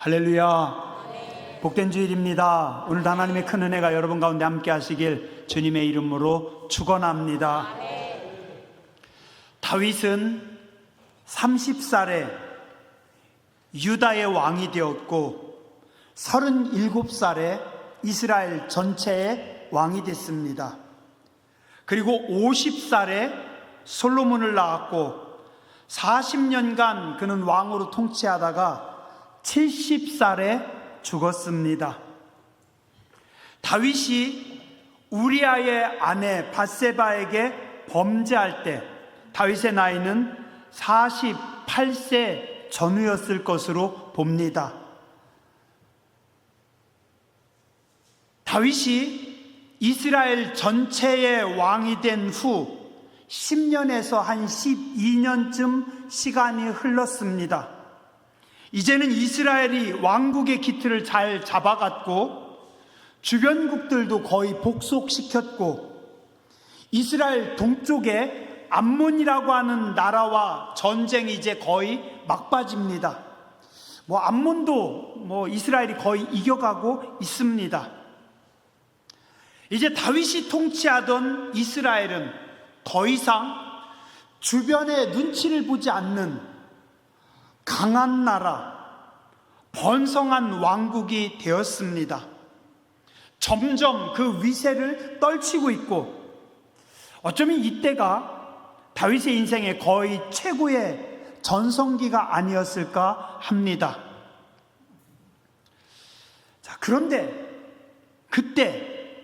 할렐루야. 복된 주일입니다. 오늘 하나님의 큰 은혜가 여러분 가운데 함께 하시길 주님의 이름으로 축원합니다. 다윗은 30살에 유다의 왕이 되었고 37살에 이스라엘 전체의 왕이 됐습니다. 그리고 50살에 솔로몬을 낳았고 40년간 그는 왕으로 통치하다가 70살에 죽었습니다. 다윗이 우리아의 아내 밧세바에게 범죄할 때 다윗의 나이는 48세 전후였을 것으로 봅니다. 다윗이 이스라엘 전체의 왕이 된 후 10년에서 한 12년쯤 시간이 흘렀습니다. 이제는 이스라엘이 왕국의 기틀을 잘 잡아갔고 주변국들도 거의 복속시켰고 이스라엘 동쪽에 암몬이라고 하는 나라와 전쟁이 이제 거의 막바지입니다. 암몬도 이스라엘이 거의 이겨가고 있습니다. 이제 다윗이 통치하던 이스라엘은 더 이상 주변의 눈치를 보지 않는 강한 나라, 번성한 왕국이 되었습니다. 점점 그 위세를 떨치고 있고 어쩌면 이때가 다윗의 인생의 거의 최고의 전성기가 아니었을까 합니다. 자, 그런데 그때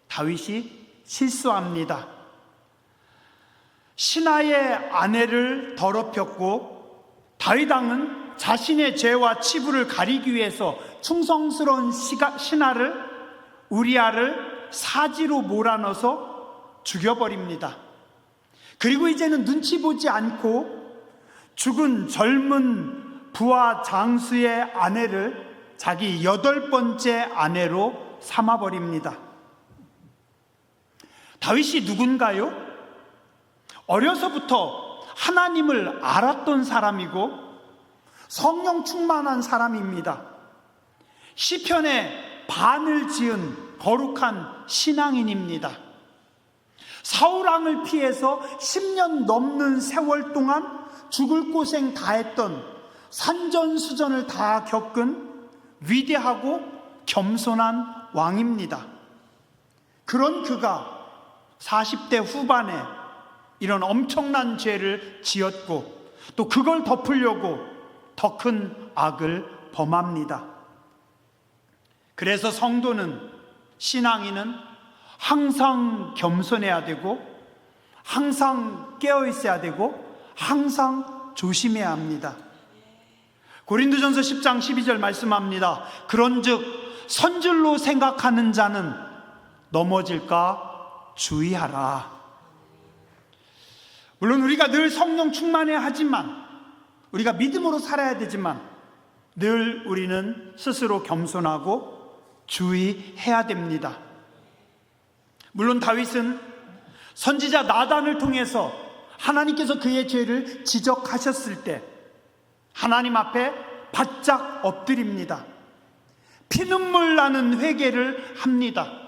다윗이 실수합니다. 신하의 아내를 더럽혔고 다윗 왕은 자신의 죄와 치부를 가리기 위해서 충성스러운 신하를 우리아를 사지로 몰아넣어서 죽여버립니다. 그리고 이제는 눈치 보지 않고 죽은 젊은 부하 장수의 아내를 자기 8번째 아내로 삼아버립니다. 다윗이 누군가요? 어려서부터 하나님을 알았던 사람이고 성령 충만한 사람입니다. 시편의 반을 지은 거룩한 신앙인입니다. 사울 왕을 피해서 10년 넘는 세월 동안 죽을 고생 다 했던 산전수전을 다 겪은 위대하고 겸손한 왕입니다. 그런 그가 40대 후반에 이런 엄청난 죄를 지었고 또 그걸 덮으려고 더 큰 악을 범합니다. 그래서 성도는, 신앙인은 항상 겸손해야 되고 항상 깨어 있어야 되고 항상 조심해야 합니다. 고린도전서 10장 12절 말씀합니다. 그런즉 선줄로 생각하는 자는 넘어질까 주의하라. 물론 우리가 늘 성령 충만해야 하지만 우리가 믿음으로 살아야 되지만 늘 우리는 스스로 겸손하고 주의해야 됩니다. 물론 다윗은 선지자 나단을 통해서 하나님께서 그의 죄를 지적하셨을 때 하나님 앞에 바짝 엎드립니다. 피눈물 나는 회개를 합니다.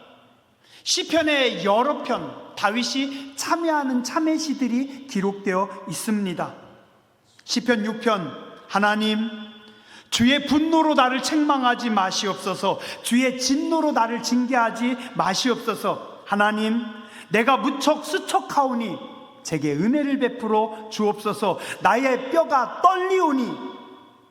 시편의 여러 편 다윗이 참여하는 참회시들이 기록되어 있습니다. 시편 6편 하나님 주의 분노로 나를 책망하지 마시옵소서. 주의 진노로 나를 징계하지 마시옵소서. 하나님 내가 무척 수척하오니 제게 은혜를 베풀어 주옵소서. 나의 뼈가 떨리오니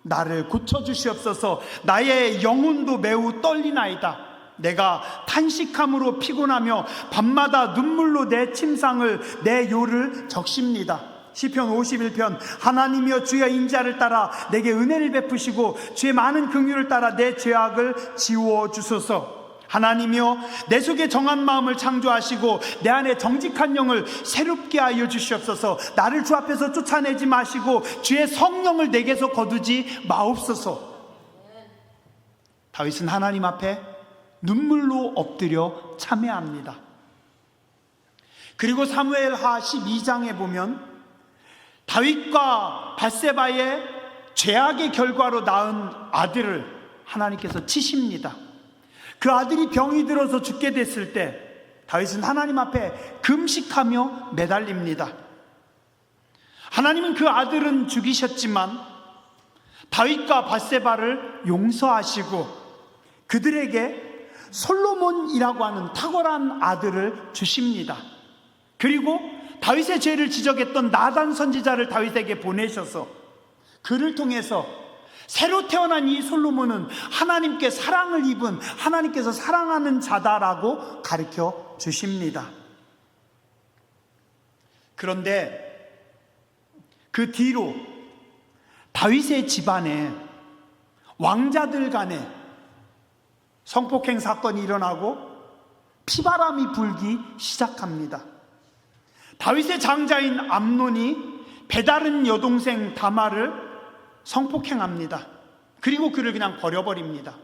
나를 고쳐주시옵소서. 나의 영혼도 매우 떨리나이다. 내가 탄식함으로 피곤하며 밤마다 눈물로 내 침상을 내 요를 적십니다. 시편 51편 하나님이여 주의 인자를 따라 내게 은혜를 베푸시고 주의 많은 긍휼을 따라 내 죄악을 지워주소서. 하나님이여 내 속에 정한 마음을 창조하시고 내 안에 정직한 영을 새롭게 하여 주시옵소서. 나를 주 앞에서 쫓아내지 마시고 주의 성령을 내게서 거두지 마옵소서. 다윗은 하나님 앞에 눈물로 엎드려 참회합니다. 그리고 사무엘하 12장에 보면 다윗과 밧세바의 죄악의 결과로 낳은 아들을 하나님께서 치십니다. 그 아들이 병이 들어서 죽게 됐을 때 다윗은 하나님 앞에 금식하며 매달립니다. 하나님은 그 아들은 죽이셨지만 다윗과 밧세바를 용서하시고 그들에게 솔로몬이라고 하는 탁월한 아들을 주십니다. 그리고 다윗의 죄를 지적했던 나단 선지자를 다윗에게 보내셔서 그를 통해서 새로 태어난 이 솔로몬은 하나님께 사랑을 입은, 하나님께서 사랑하는 자다라고 가르쳐 주십니다. 그런데 그 뒤로 다윗의 집안에 왕자들 간에 성폭행 사건이 일어나고 피바람이 불기 시작합니다. 다윗의 장자인 암논이 배다른 여동생 다말을 성폭행합니다. 그리고 그를 그냥 버려버립니다.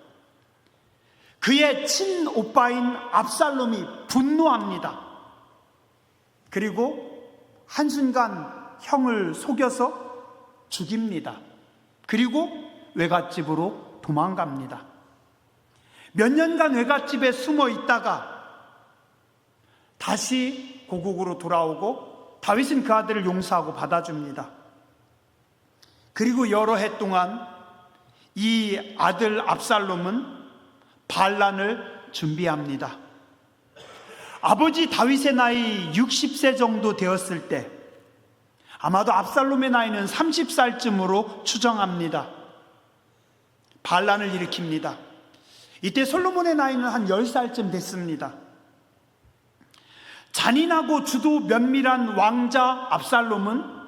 그의 친오빠인 압살롬이 분노합니다. 그리고 한순간 형을 속여서 죽입니다. 그리고 외갓집으로 도망갑니다. 몇 년간 외갓집에 숨어 있다가 다시 고국으로 돌아오고 다윗은 그 아들을 용서하고 받아줍니다. 그리고 여러 해 동안 이 아들 압살롬은 반란을 준비합니다. 아버지 다윗의 나이 60세 정도 되었을 때 아마도 압살롬의 나이는 30살쯤으로 추정합니다. 반란을 일으킵니다. 이때 솔로몬의 나이는 한 10살쯤 됐습니다. 잔인하고 주도 면밀한 왕자 압살롬은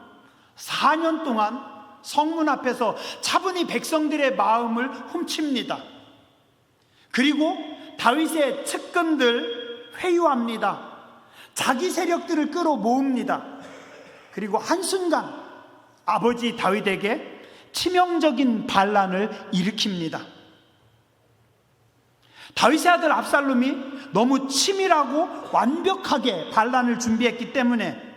4년 동안 성문 앞에서 차분히 백성들의 마음을 훔칩니다. 그리고 다윗의 측근들 회유합니다. 자기 세력들을 끌어모읍니다. 그리고 한순간 아버지 다윗에게 치명적인 반란을 일으킵니다. 다윗의 아들 압살롬이 너무 치밀하고 완벽하게 반란을 준비했기 때문에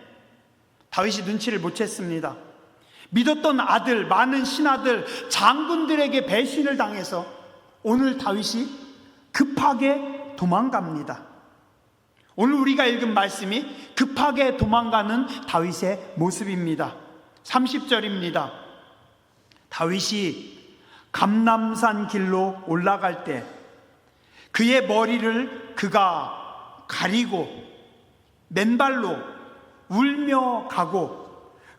다윗이 눈치를 못 챘습니다. 믿었던 아들, 많은 신하들, 장군들에게 배신을 당해서 오늘 다윗이 급하게 도망갑니다. 오늘 우리가 읽은 말씀이 급하게 도망가는 다윗의 모습입니다. 30절입니다. 다윗이 감람산 길로 올라갈 때 그의 머리를 그가 가리고 맨발로 울며 가고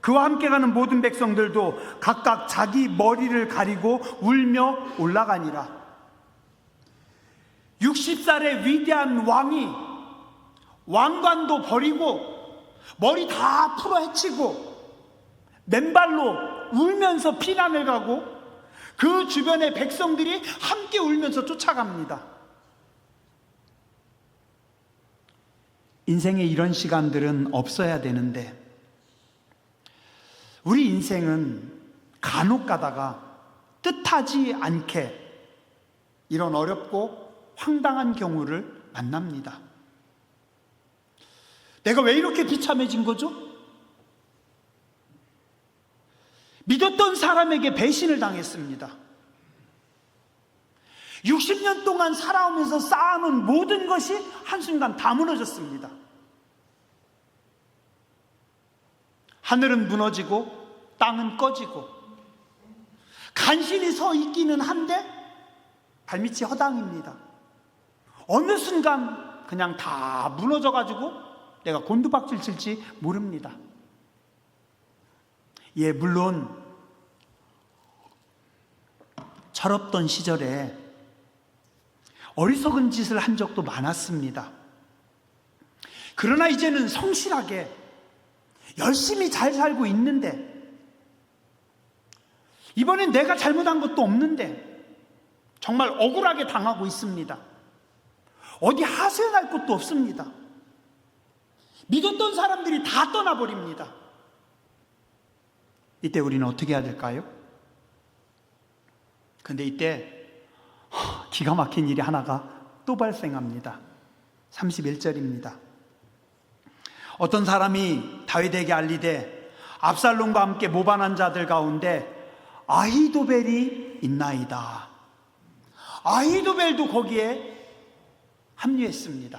그와 함께 가는 모든 백성들도 각각 자기 머리를 가리고 울며 올라가니라. 60살의 위대한 왕이 왕관도 버리고 머리 다 풀어 헤치고 맨발로 울면서 피난을 가고 그 주변의 백성들이 함께 울면서 쫓아갑니다. 인생에 이런 시간들은 없어야 되는데 우리 인생은 간혹 가다가 뜻하지 않게 이런 어렵고 황당한 경우를 만납니다. 내가 왜 이렇게 비참해진 거죠? 믿었던 사람에게 배신을 당했습니다. 60년 동안 살아오면서 쌓아놓은 모든 것이 한순간 다 무너졌습니다. 하늘은 무너지고 땅은 꺼지고 간신히 서 있기는 한데 발밑이 허당입니다. 어느 순간 그냥 다 무너져가지고 내가 곤두박질 칠지 모릅니다. 예, 물론 철없던 시절에 어리석은 짓을 한 적도 많았습니다. 그러나 이제는 성실하게 열심히 잘 살고 있는데 이번엔 내가 잘못한 것도 없는데 정말 억울하게 당하고 있습니다. 어디 하소연할 곳도 없습니다. 믿었던 사람들이 다 떠나버립니다. 이때 우리는 어떻게 해야 될까요? 근데 이때 기가 막힌 일이 하나가 또 발생합니다. 31절입니다. 어떤 사람이 다윗에게 알리되 압살롬과 함께 모반한 자들 가운데 아히도벨이 있나이다. 아히도벨도 거기에 합류했습니다.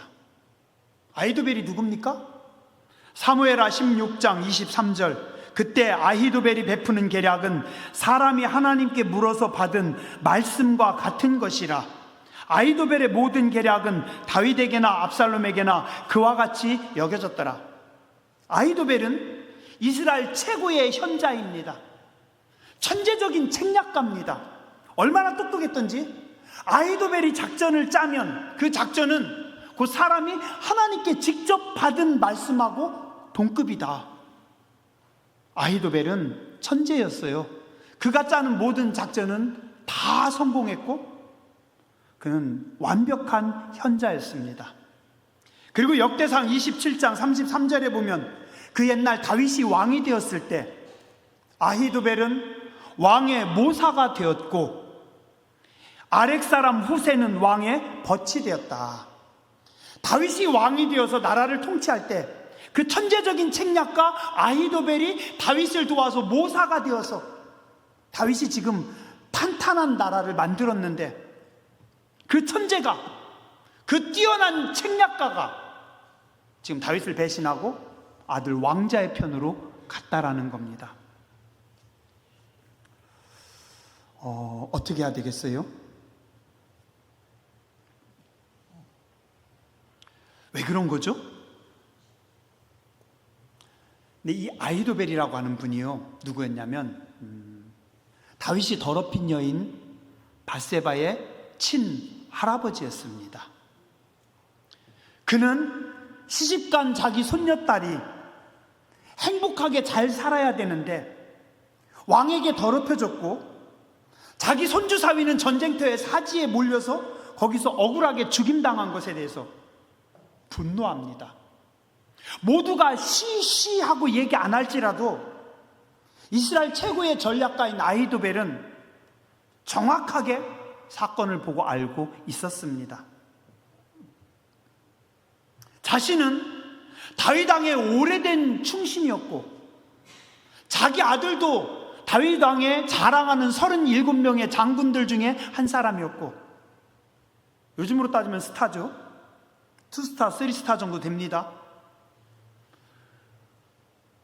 아히도벨이 누굽니까? 사무엘하 16장 23절, 그때 아히도벨이 베푸는 계략은 사람이 하나님께 물어서 받은 말씀과 같은 것이라. 아히도벨의 모든 계략은 다윗에게나 압살롬에게나 그와 같이 여겨졌더라. 아히도벨은 이스라엘 최고의 현자입니다. 천재적인 책략가입니다. 얼마나 똑똑했던지 아히도벨이 작전을 짜면 그 작전은 그 사람이 하나님께 직접 받은 말씀하고 동급이다. 아히도벨은 천재였어요. 그가 짜는 모든 작전은 다 성공했고 그는 완벽한 현자였습니다. 그리고 역대상 27장 33절에 보면 그 옛날 다윗이 왕이 되었을 때 아히도벨은 왕의 모사가 되었고 아렉 사람 후세는 왕의 벗이 되었다. 다윗이 왕이 되어서 나라를 통치할 때 그 천재적인 책략가 아히도벨이 다윗을 도와서 모사가 되어서 다윗이 지금 탄탄한 나라를 만들었는데 그 천재가, 그 뛰어난 책략가가 지금 다윗을 배신하고 아들 왕자의 편으로 갔다라는 겁니다. 어떻게 해야 되겠어요? 왜 그런 거죠? 근데 이 아히도벨이라고 하는 분이요, 누구였냐면 다윗이 더럽힌 여인 밧세바의 친할아버지였습니다. 그는 시집간 자기 손녀딸이 행복하게 잘 살아야 되는데 왕에게 더럽혀졌고 자기 손주 사위는 전쟁터에 사지에 몰려서 거기서 억울하게 죽임당한 것에 대해서 분노합니다. 모두가 시시하고 얘기 안 할지라도 이스라엘 최고의 전략가인 아히도벨은 정확하게 사건을 보고 알고 있었습니다. 자신은 다윗 왕의 오래된 충신이었고 자기 아들도 다윗 왕의 자랑하는 37명의 장군들 중에 한 사람이었고 요즘으로 따지면 스타죠. 2스타, 3스타 정도 됩니다.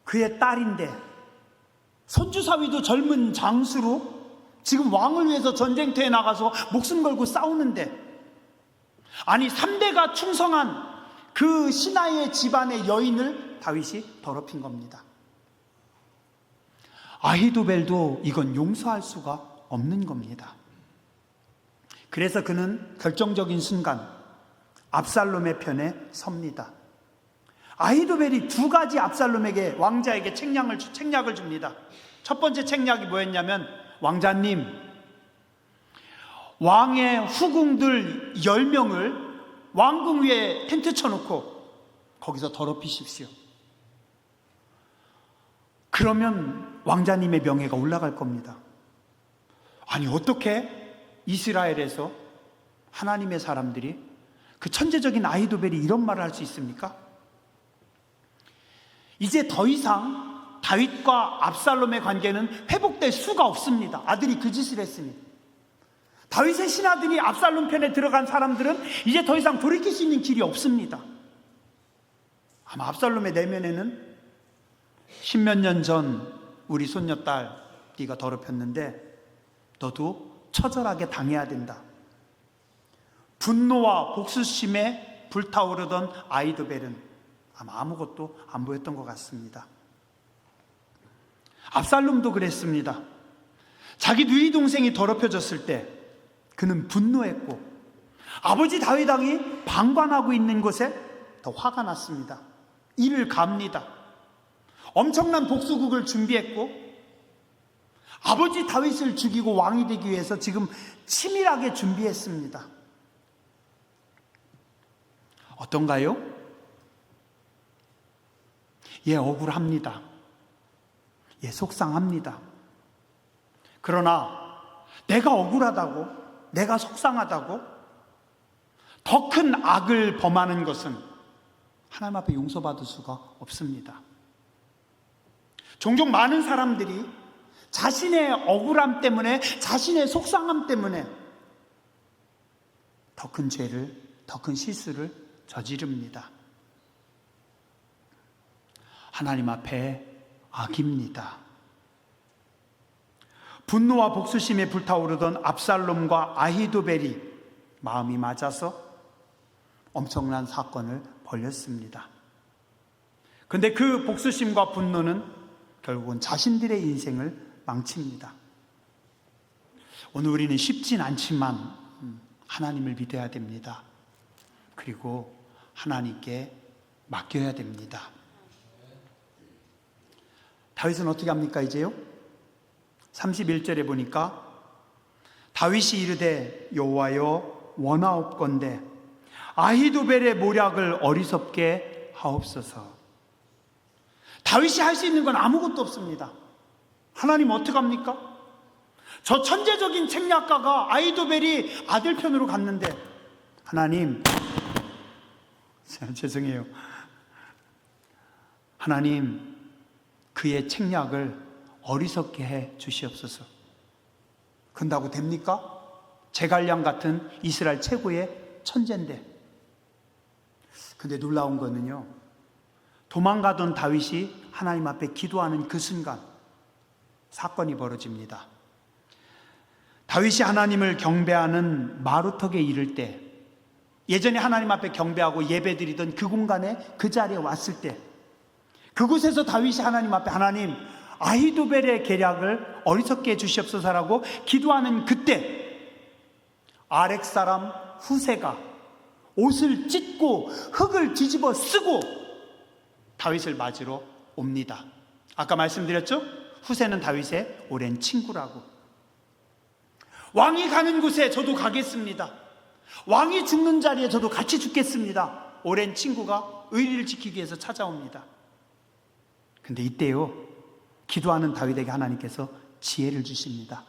그의 딸인데 손주 사위도 젊은 장수로 지금 왕을 위해서 전쟁터에 나가서 목숨 걸고 싸우는데 아니 3대가 충성한 그 신하의 집안의 여인을 다윗이 더럽힌 겁니다. 아히도벨도 이건 용서할 수가 없는 겁니다. 그래서 그는 결정적인 순간 압살롬의 편에 섭니다. 아히도벨이 두 가지 압살롬에게, 왕자에게 책략을 줍니다. 첫 번째 책략이 뭐였냐면, 왕자님, 왕의 후궁들 10명을 왕궁 위에 텐트 쳐놓고 거기서 더럽히십시오. 그러면 왕자님의 명예가 올라갈 겁니다. 아니, 어떻게 이스라엘에서 하나님의 사람들이 그 천재적인 아히도벨이 이런 말을 할 수 있습니까? 이제 더 이상 다윗과 압살롬의 관계는 회복될 수가 없습니다. 아들이 그 짓을 했으니. 다윗의 신하들이 압살롬 편에 들어간 사람들은 이제 더 이상 돌이킬 수 있는 길이 없습니다. 아마 압살롬의 내면에는 10몇 년 전 우리 손녀딸 네가 더럽혔는데 너도 처절하게 당해야 된다. 분노와 복수심에 불타오르던 아히도벨은 아마 아무것도 안 보였던 것 같습니다. 압살롬도 그랬습니다. 자기 누이 동생이 더럽혀졌을 때 그는 분노했고 아버지 다윗 왕이 방관하고 있는 것에 더 화가 났습니다. 이를 갑니다. 엄청난 복수극을 준비했고 아버지 다윗을 죽이고 왕이 되기 위해서 지금 치밀하게 준비했습니다. 어떤가요? 예, 억울합니다. 예, 속상합니다. 그러나 내가 억울하다고, 내가 속상하다고 더 큰 악을 범하는 것은 하나님 앞에 용서받을 수가 없습니다. 종종 많은 사람들이 자신의 억울함 때문에, 자신의 속상함 때문에 더 큰 죄를, 더 큰 실수를 저지릅니다. 하나님 앞에 악입니다. 분노와 복수심에 불타오르던 압살롬과 아히도벨이 마음이 맞아서 엄청난 사건을 벌였습니다. 그런데 그 복수심과 분노는 결국은 자신들의 인생을 망칩니다. 오늘 우리는 쉽진 않지만 하나님을 믿어야 됩니다. 그리고 하나님께 맡겨야 됩니다. 다윗은 어떻게 합니까 이제요? 31절에 보니까 다윗이 이르되 여호와여 원하옵건대 아히도벨의 모략을 어리석게 하옵소서. 다윗이 할 수 있는 건 아무것도 없습니다. 하나님 어떡합니까? 저 천재적인 책략가가 아히도벨이 아들 편으로 갔는데 하나님 죄송해요. 하나님 그의 책략을 어리석게 해 주시옵소서. 그런다고 됩니까? 제갈량 같은 이스라엘 최고의 천재인데. 근데 놀라운 거는요, 도망가던 다윗이 하나님 앞에 기도하는 그 순간 사건이 벌어집니다. 다윗이 하나님을 경배하는 마루턱에 이를 때, 예전에 하나님 앞에 경배하고 예배드리던 그 공간에, 그 자리에 왔을 때, 그곳에서 다윗이 하나님 앞에 하나님 아히도벨의 계략을 어리석게 해주시옵소서라고 기도하는 그때 아렉 사람 후세가 옷을 찢고 흙을 뒤집어 쓰고 다윗을 맞으러 옵니다. 아까 말씀드렸죠? 후세는 다윗의 오랜 친구라고. 왕이 가는 곳에 저도 가겠습니다. 왕이 죽는 자리에 저도 같이 죽겠습니다. 오랜 친구가 의리를 지키기 위해서 찾아옵니다. 근데 이때요, 기도하는 다윗에게 하나님께서 지혜를 주십니다.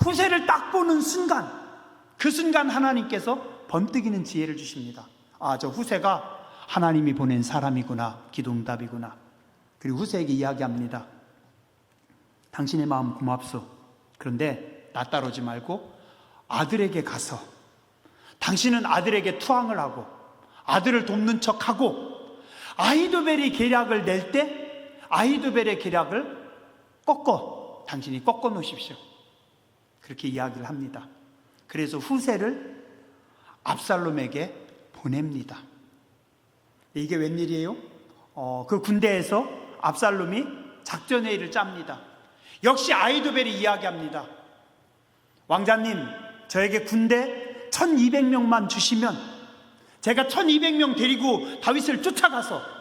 후세를 딱 보는 순간, 그 순간 하나님께서 번뜩이는 지혜를 주십니다. 아, 저 후세가 하나님이 보낸 사람이구나, 기도응답이구나. 그리고 후세에게 이야기합니다. 당신의 마음 고맙소. 그런데 나 따르지 말고 아들에게 가서 당신은 아들에게 투항을 하고 아들을 돕는 척하고 아히도벨이 계략을 낼 때 아히도벨의 계략을 당신이 꺾어 놓으십시오. 그렇게 이야기를 합니다. 그래서 후세를 압살롬에게 보냅니다. 이게 웬일이에요? 그 군대에서 압살롬이 작전회의를 짭니다. 역시 아히도벨이 이야기합니다. 왕자님, 저에게 군대 1200명만 주시면 제가 1200명 데리고 다윗을 쫓아가서,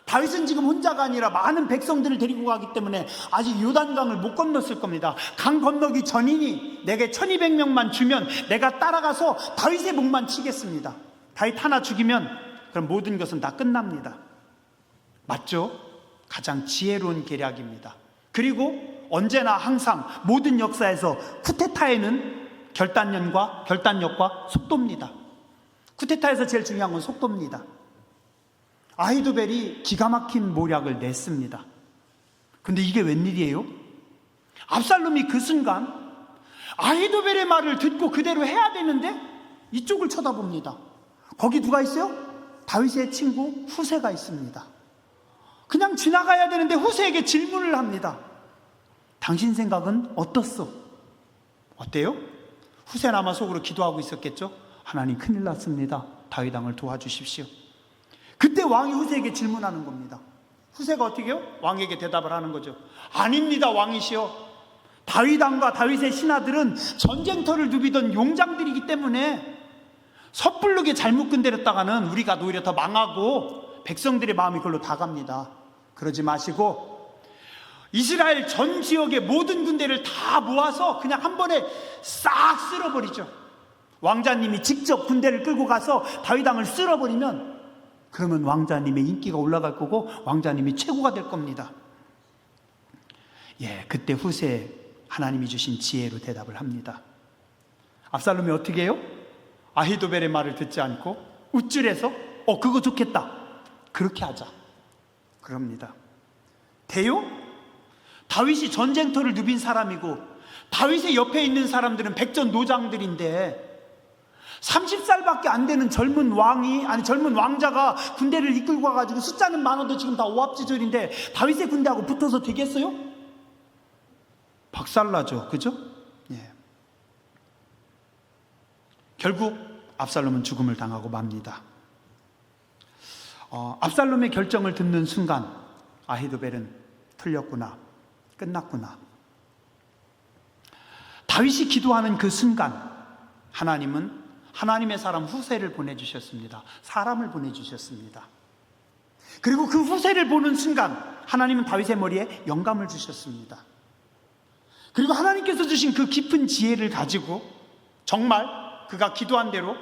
다윗은 지금 혼자가 아니라 많은 백성들을 데리고 가기 때문에 아직 요단강을 못 건넜을 겁니다. 강 건너기 전이니 내게 1200명만 주면 내가 따라가서 다윗의 목만 치겠습니다. 다윗 하나 죽이면 그럼 모든 것은 다 끝납니다. 맞죠? 가장 지혜로운 계략입니다. 그리고 언제나 항상 모든 역사에서 쿠데타에는 결단력과 속도입니다. 쿠데타에서 제일 중요한 건 속도입니다. 아히도벨이 기가 막힌 모략을 냈습니다. 근데 이게 웬일이에요? 압살롬이 그 순간 아히도벨의 말을 듣고 그대로 해야 되는데 이쪽을 쳐다봅니다. 거기 누가 있어요? 다윗의 친구 후세가 있습니다. 그냥 지나가야 되는데 후세에게 질문을 합니다. 당신 생각은 어떻소? 어때요? 후세는 아마 속으로 기도하고 있었겠죠? 하나님 큰일 났습니다. 다윗 왕을 도와주십시오. 그때 왕이 후세에게 질문하는 겁니다. 후세가 어떻게 해요? 왕에게 대답을 하는 거죠. 아닙니다, 왕이시여. 다윗 왕과 다윗의 신하들은 전쟁터를 누비던 용장들이기 때문에 섣부르게 잘못 건드렸다가는 우리가 오히려 더 망하고 백성들의 마음이 그걸로 다 갑니다. 그러지 마시고 이스라엘 전 지역의 모든 군대를 다 모아서 그냥 한 번에 싹 쓸어버리죠. 왕자님이 직접 군대를 끌고 가서 다윗 왕을 쓸어버리면 그러면 왕자님의 인기가 올라갈 거고 왕자님이 최고가 될 겁니다. 그때 후세에 하나님이 주신 지혜로 대답을 합니다. 압살롬이 어떻게 해요? 아히도벨의 말을 듣지 않고 우쭐해서 그거 좋겠다, 그렇게 하자 그럽니다. 돼요? 다윗이 전쟁터를 누빈 사람이고 다윗의 옆에 있는 사람들은 백전노장들인데 30살밖에 안 되는 젊은 왕자가 군대를 이끌고 와가지고 숫자는 많아도 지금 다 오합지졸인데 다윗의 군대하고 붙어서 되겠어요? 박살나죠. 그죠? 예. 결국 압살롬은 죽음을 당하고 맙니다. 압살롬의 결정을 듣는 순간 아히도벨은 틀렸구나, 끝났구나. 다윗이 기도하는 그 순간 하나님은 하나님의 사람 후세를 보내주셨습니다. 사람을 보내주셨습니다. 그리고 그 후세를 보는 순간 하나님은 다윗의 머리에 영감을 주셨습니다. 그리고 하나님께서 주신 그 깊은 지혜를 가지고 정말 그가 기도한 대로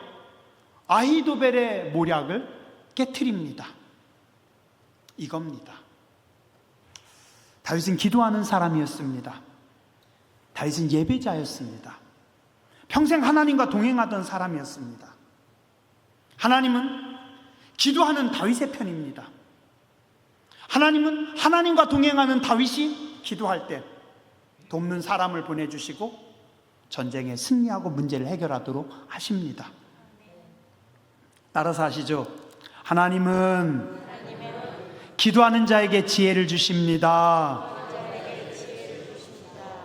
아히도벨의 모략을 깨트립니다. 이겁니다. 다윗은 기도하는 사람이었습니다. 다윗은 예배자였습니다. 평생 하나님과 동행하던 사람이었습니다. 하나님은 기도하는 다윗의 편입니다. 하나님은 하나님과 동행하는 다윗이 기도할 때 돕는 사람을 보내주시고 전쟁에 승리하고 문제를 해결하도록 하십니다. 따라서 아시죠? 하나님은 기도하는 자에게 지혜를 주십니다.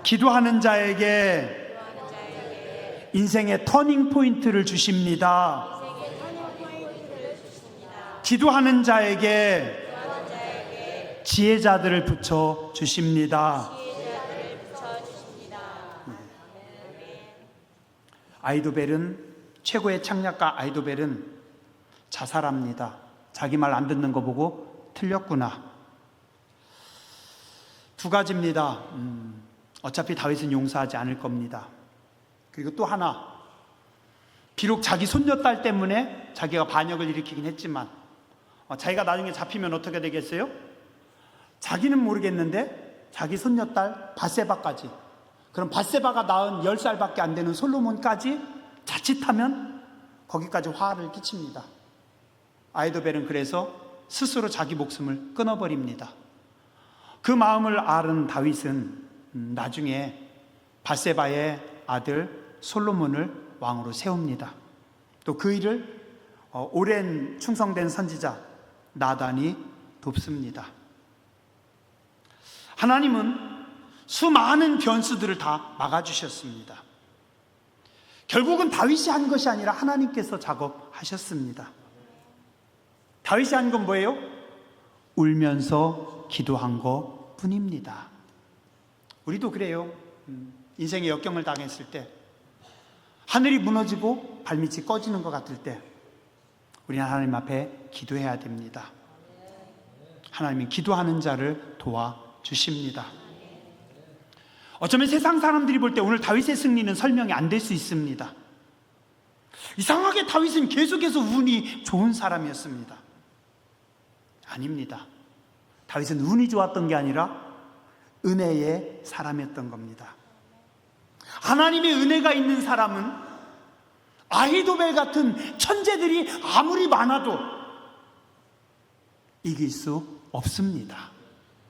기도하는 자에게 인생의 터닝 포인트를 주십니다. 기도하는 자에게 지혜자들을 붙여 주십니다. 최고의 창략가 아히도벨은 자살합니다. 자기 말 안 듣는 거 보고 틀렸구나. 두 가지입니다. 어차피 다윗은 용서하지 않을 겁니다. 그리고 또 하나, 비록 자기 손녀딸 때문에 자기가 반역을 일으키긴 했지만 자기가 나중에 잡히면 어떻게 되겠어요? 자기는 모르겠는데 자기 손녀딸 밧세바까지, 그럼 밧세바가 낳은 10살밖에 안 되는 솔로몬까지 자칫하면 거기까지 화를 끼칩니다. 아히도벨은 그래서 스스로 자기 목숨을 끊어버립니다. 그 마음을 아는 다윗은 나중에 밧세바의 아들 솔로몬을 왕으로 세웁니다. 또 그 일을 오랜 충성된 선지자 나단이 돕습니다. 하나님은 수많은 변수들을 다 막아주셨습니다. 결국은 다윗이 한 것이 아니라 하나님께서 작업하셨습니다. 다윗이 한 건 뭐예요? 울면서 기도한 것 뿐입니다. 우리도 그래요. 인생의 역경을 당했을 때, 하늘이 무너지고 발밑이 꺼지는 것 같을 때 우리는 하나님 앞에 기도해야 됩니다. 하나님은 기도하는 자를 도와주십니다. 어쩌면 세상 사람들이 볼 때 오늘 다윗의 승리는 설명이 안 될 수 있습니다. 이상하게 다윗은 계속해서 운이 좋은 사람이었습니다. 아닙니다. 다윗은 운이 좋았던 게 아니라 은혜의 사람이었던 겁니다. 하나님의 은혜가 있는 사람은 아히도벨 같은 천재들이 아무리 많아도 이길 수 없습니다.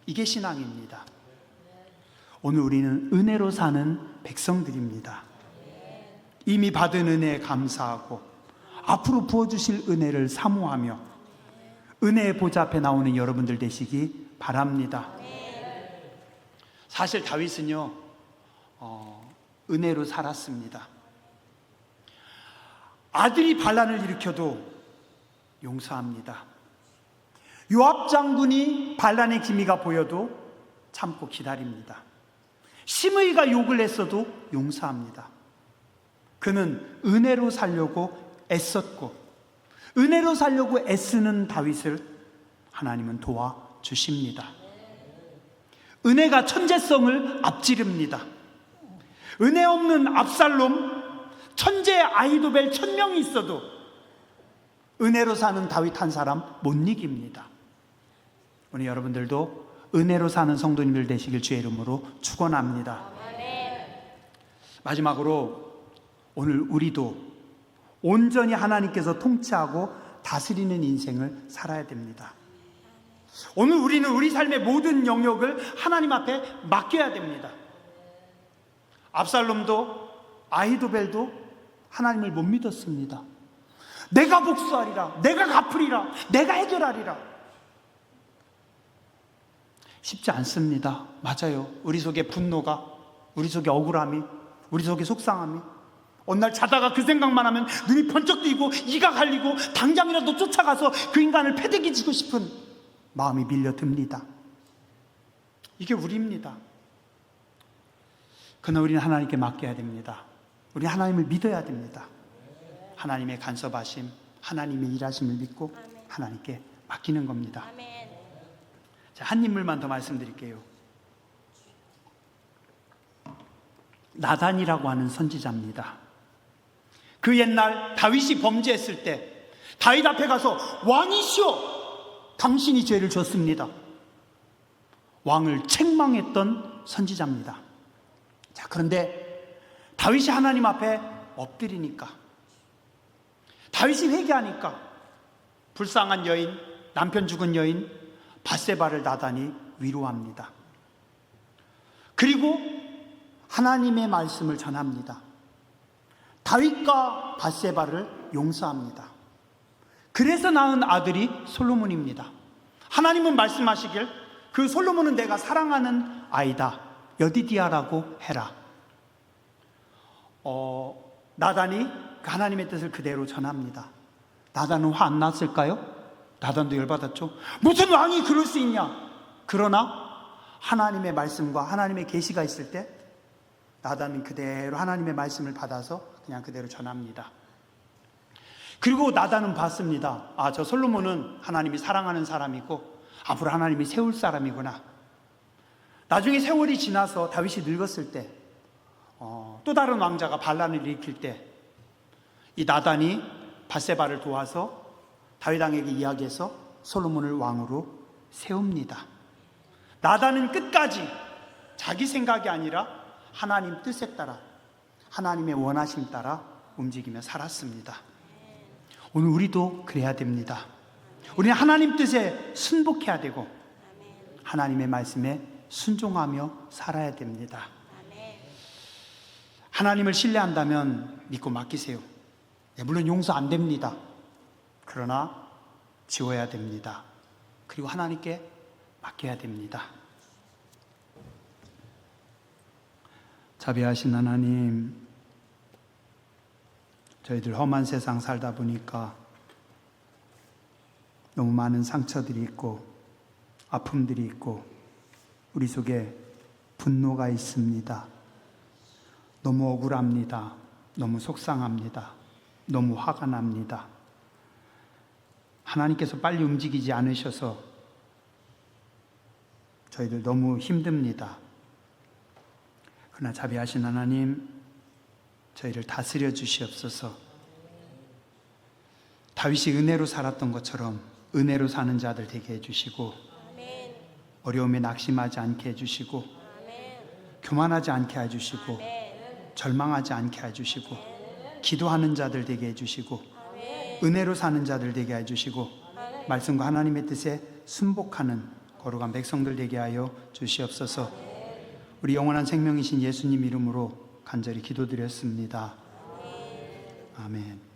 이게 신앙입니다. 오늘 우리는 은혜로 사는 백성들입니다. 이미 받은 은혜에 감사하고 앞으로 부어주실 은혜를 사모하며 은혜의 보좌 앞에 나오는 여러분들 되시기 바랍니다. 사실 다윗은요, 은혜로 살았습니다. 아들이 반란을 일으켜도 용서합니다. 요압 장군이 반란의 기미가 보여도 참고 기다립니다. 심의가 욕을 했어도 용서합니다. 그는 은혜로 살려고 애썼고 은혜로 살려고 애쓰는 다윗을 하나님은 도와주십니다. 은혜가 천재성을 앞지릅니다. 은혜 없는 압살롬, 천재 아히도벨 1000명이 있어도 은혜로 사는 다윗 한 사람 못 이깁니다. 오늘 여러분들도 은혜로 사는 성도님들 되시길 주의 이름으로 축원합니다. 마지막으로 오늘 우리도 온전히 하나님께서 통치하고 다스리는 인생을 살아야 됩니다. 오늘 우리는 우리 삶의 모든 영역을 하나님 앞에 맡겨야 됩니다. 압살롬도 아히도벨도 하나님을 못 믿었습니다. 내가 복수하리라, 내가 갚으리라, 내가 해결하리라. 쉽지 않습니다. 맞아요. 우리 속에 분노가, 우리 속에 억울함이, 우리 속에 속상함이, 어느 날 자다가 그 생각만 하면 눈이 번쩍 뜨이고 이가 갈리고 당장이라도 쫓아가서 그 인간을 패대기치고 싶은 마음이 밀려듭니다. 이게 우리입니다. 그러나 우리는 하나님께 맡겨야 됩니다. 우리 하나님을 믿어야 됩니다. 하나님의 간섭하심, 하나님의 일하심을 믿고 하나님께 맡기는 겁니다. 자, 한 인물만 더 말씀드릴게요. 나단이라고 하는 선지자입니다. 그 옛날 다윗이 범죄했을 때 다윗 앞에 가서 왕이시여 당신이 죄를 졌습니다. 왕을 책망했던 선지자입니다. 자, 그런데 다윗이 하나님 앞에 엎드리니까, 다윗이 회개하니까 불쌍한 여인, 남편 죽은 여인 밧세바를 나단이 위로합니다. 그리고 하나님의 말씀을 전합니다. 다윗과 밧세바를 용서합니다. 그래서 낳은 아들이 솔로몬입니다. 하나님은 말씀하시길 그 솔로몬은 내가 사랑하는 아이다, 여디디아라고 해라. 나단이 하나님의 뜻을 그대로 전합니다. 나단은 화 안 났을까요? 나단도 열받았죠. 무슨 왕이 그럴 수 있냐? 그러나 하나님의 말씀과 하나님의 계시가 있을 때 나단은 그대로 하나님의 말씀을 받아서 그냥 그대로 전합니다. 그리고 나단은 봤습니다. 아, 저 솔로몬은 하나님이 사랑하는 사람이고 앞으로 하나님이 세울 사람이구나. 나중에 세월이 지나서 다윗이 늙었을 때 또 다른 왕자가 반란을 일으킬 때 이 나단이 밧세바를 도와서 다윗 왕에게 이야기해서 솔로몬을 왕으로 세웁니다. 나단은 끝까지 자기 생각이 아니라 하나님 뜻에 따라, 하나님의 원하심 따라 움직이며 살았습니다. 오늘 우리도 그래야 됩니다. 우리는 하나님 뜻에 순복해야 되고 하나님의 말씀에 순종하며 살아야 됩니다. 하나님을 신뢰한다면 믿고 맡기세요. 물론 용서 안 됩니다. 그러나 지워야 됩니다. 그리고 하나님께 맡겨야 됩니다. 자비하신 하나님, 저희들 험한 세상 살다 보니까 너무 많은 상처들이 있고 아픔들이 있고 우리 속에 분노가 있습니다. 너무 억울합니다. 너무 속상합니다. 너무 화가 납니다. 하나님께서 빨리 움직이지 않으셔서 저희들 너무 힘듭니다. 그러나 자비하신 하나님, 저희를 다스려 주시옵소서. 다윗이 은혜로 살았던 것처럼 은혜로 사는 자들 되게 해주시고 어려움에 낙심하지 않게 해주시고 교만하지 않게 해주시고 절망하지 않게 해주시고 기도하는 자들 되게 해주시고 은혜로 사는 자들 되게 해주시고 말씀과 하나님의 뜻에 순복하는 거룩한 백성들 되게 하여 주시옵소서. 우리 영원한 생명이신 예수님 이름으로 간절히 기도드렸습니다. 아멘.